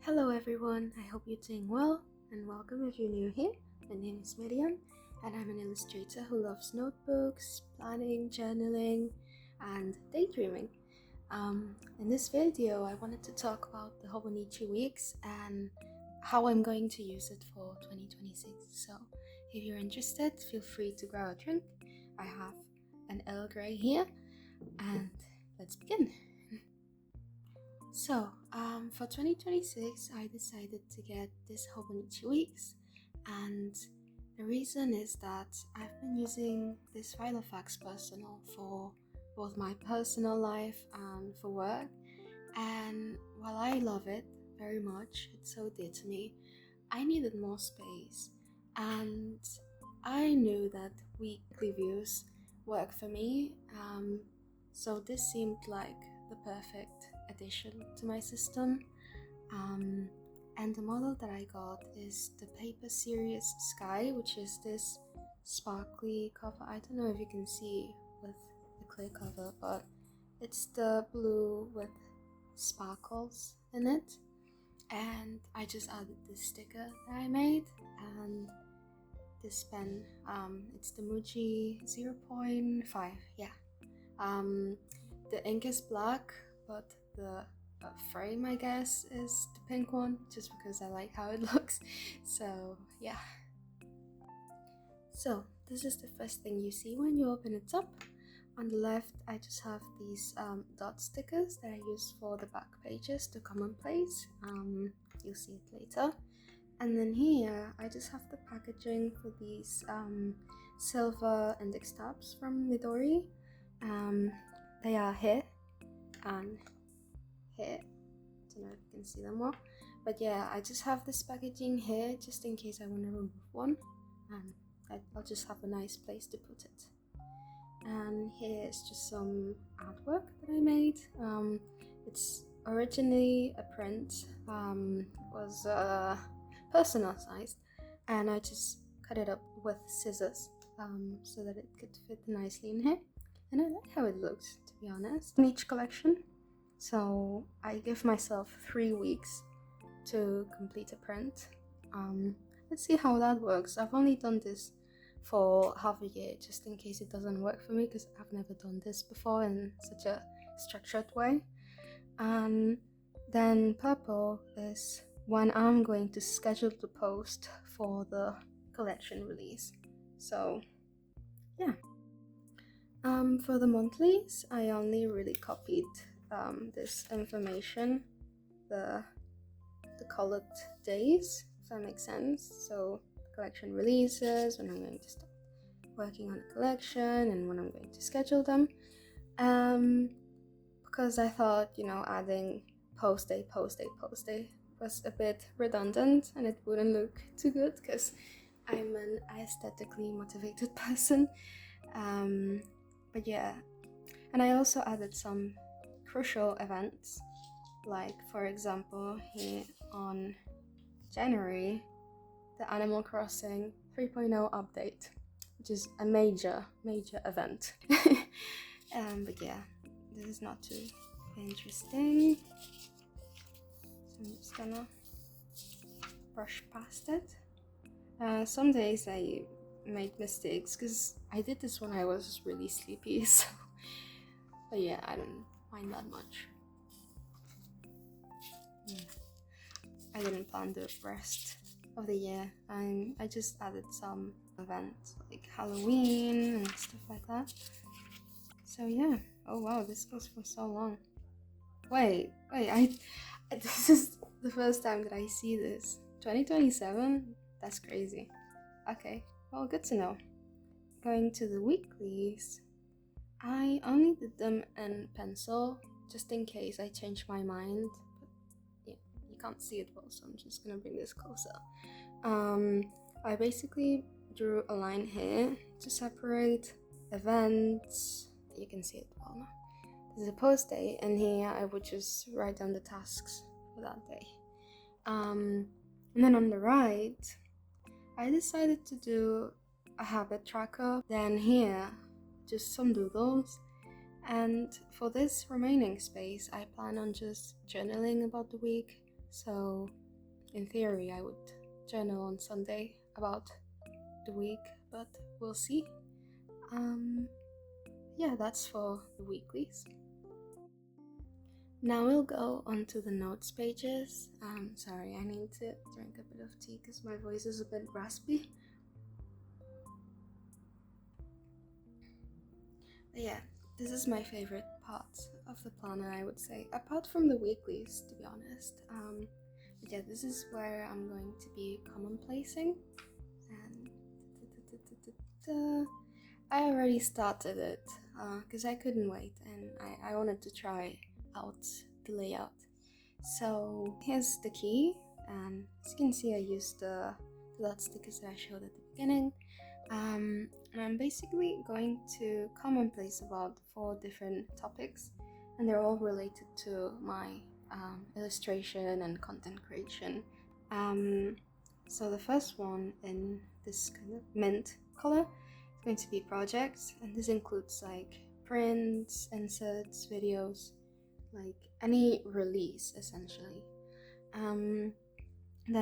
Hello everyone, I hope you're doing well and welcome if you're new here. My name is Miriam and I'm an illustrator who loves notebooks, planning, journaling and daydreaming. In this video I wanted to talk about the Hobonichi weeks and how I'm going to use it for 2026. So if you're interested, feel free to grab a drink. I have an Earl Grey here and let's begin. So, for 2026, I decided to get this Hobonichi weeks, and the reason is that I've been using this Filofax personal for both my personal life and for work, and while I love it very much, it's so dear to me, I needed more space, and I knew that weekly views work for me, so this seemed like the perfect addition to my system. And the model that I got is the Paper Series Sky, which is this sparkly cover. I don't know if you can see with the clear cover, but it's the blue with sparkles in it. And I just added this sticker that I made and this pen. It's the Muji 0.5. Yeah. The ink is black, but the frame, I guess, is the pink one, just because I like how it looks. So yeah. So this is the first thing you see when you open it up. On the left, I just have these dot stickers that I use for the back pages to commonplace. You'll see it later. And then here, I just have the packaging for these silver index tabs from Midori. They are here and here. I don't know if you can see them well, but yeah, I just have this packaging here just in case I want to remove one, and I'll just have a nice place to put it. And here is just some artwork that I made. It's originally a print, was personal sized, and I just cut it up with scissors so that it could fit nicely in here. And I like how it looks, to be honest, in each collection. So I give myself 3 weeks to complete a print. Let's see how that works. I've only done this for half a year, just in case it doesn't work for me, because I've never done this before in such a structured way. And then purple is when I'm going to schedule the post for the collection release. So yeah. For the monthlies, I only really copied this information, the colored days, if that makes sense. So collection releases, when I'm going to start working on the collection, and when I'm going to schedule them. Because I thought, adding post day was a bit redundant and it wouldn't look too good because I'm an aesthetically motivated person. But yeah, and I also added some crucial events, like for example here on January, the Animal Crossing 3.0 update, which is a major event. But yeah, this is not too interesting, so I'm just gonna brush past it. Some days I made mistakes because I did this when I was really sleepy, so but yeah, I don't mind that much. I didn't plan the rest of the year, and I just added some events like Halloween and stuff like that. So yeah. Oh wow, this goes for so long. Wait, this is the first time that I see this. 2027? That's crazy. Okay, well, good to know. Going to the weeklies, I only did them in pencil, just in case I change my mind. But yeah, you can't see it well, so I'm just gonna bring this closer. I basically drew a line here to separate events. You can see it well now. There's a post day, and here I would just write down the tasks for that day. And then on the right, I decided to do a habit tracker. Then here, just some doodles. And for this remaining space, I plan on just journaling about the week, So in theory I would journal on Sunday about the week, but we'll see. Yeah, that's for the weeklies. Now we'll go on to the notes pages. Sorry, I need to drink a bit of tea because my voice is a bit raspy. But yeah, this is my favorite part of the planner, I would say, apart from the weeklies, to be honest. But yeah, this is where I'm going to be commonplacing, and I already started it because I couldn't wait, and I wanted to try out the layout. So here's the key, and as you can see, I used the dot stickers that I showed at the beginning. And I'm basically going to commonplace about 4 different topics, and they're all related to my illustration and content creation. So the first one in this kind of mint color is going to be projects, and this includes like prints, inserts, videos, like any release essentially. Then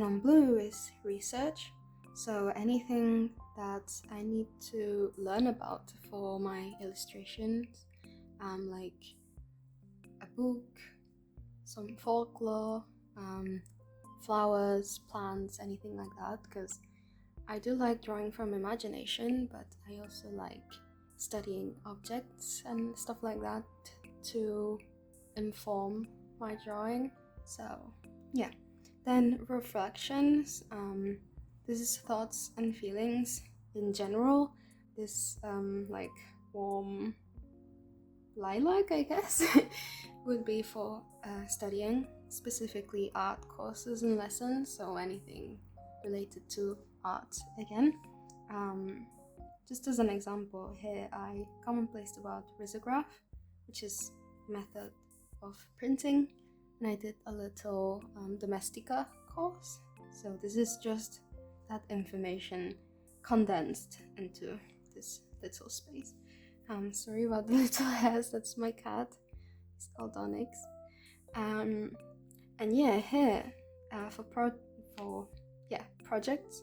on blue is research, so anything that I need to learn about for my illustrations, like a book, some folklore, flowers, plants, anything like that, because I do like drawing from imagination, but I also like studying objects and stuff like that to inform my drawing. So yeah. Then reflections, this is thoughts and feelings in general. This like warm lilac, I guess, would be for studying, specifically art courses and lessons, so anything related to art again. Just as an example, here I commonplaced about risograph, which is method of printing, and I did a little Domestica course. So this is just that information condensed into this little space. Sorry about the little hairs, that's my cat. It's called Onyx. And yeah, here for projects,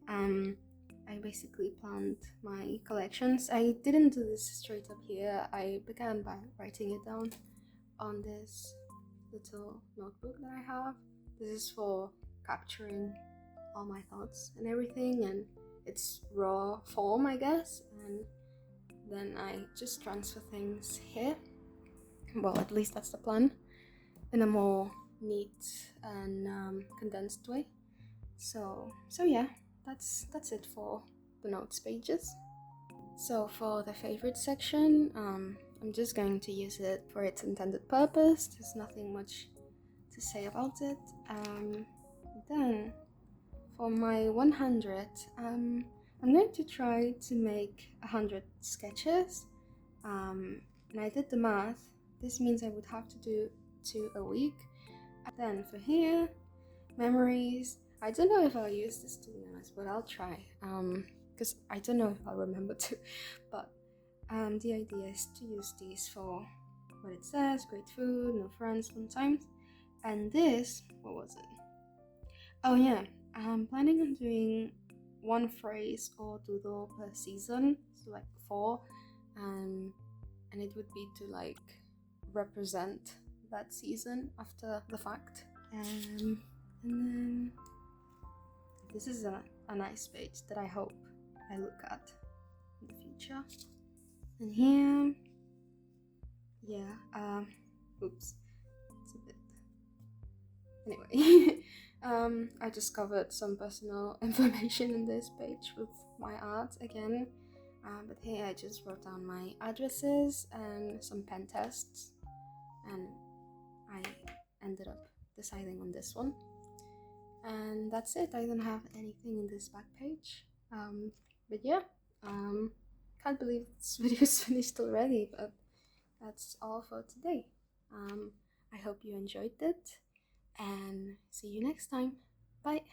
I basically planned my collections. I didn't do this straight up here. I began by writing it down on this little notebook that I have. This is for capturing all my thoughts and everything, and it's raw form, I guess, and then I just transfer things here. Well, at least that's the plan, in a more neat and condensed way. So yeah, that's it for the notes pages. So for the favorite section, I'm just going to use it for its intended purpose. There's nothing much to say about it. Then for my 100, I'm going to try to make 100 sketches. And I did the math. This means I would have to do 2 a week. Then for here, memories. I don't know if I'll use this, to be honest, but I'll try. Because I don't know if I'll remember to. But the idea is to use these for what it says: great food, no friends, fun times. And this, what was it? Oh yeah, I'm planning on doing 1 phrase or doodle per season, so like 4, and it would be to like represent that season after the fact. And then this is a nice page that I hope I look at in the future. And here, yeah, oops, it's a bit. Anyway, I just covered some personal information in this page with my art again. But here I just wrote down my addresses and some pen tests, and I ended up deciding on this one. And that's it. I don't have anything in this back page. But yeah, can't believe this video is finished already, but that's all for today. I hope you enjoyed it, and see you next time. Bye.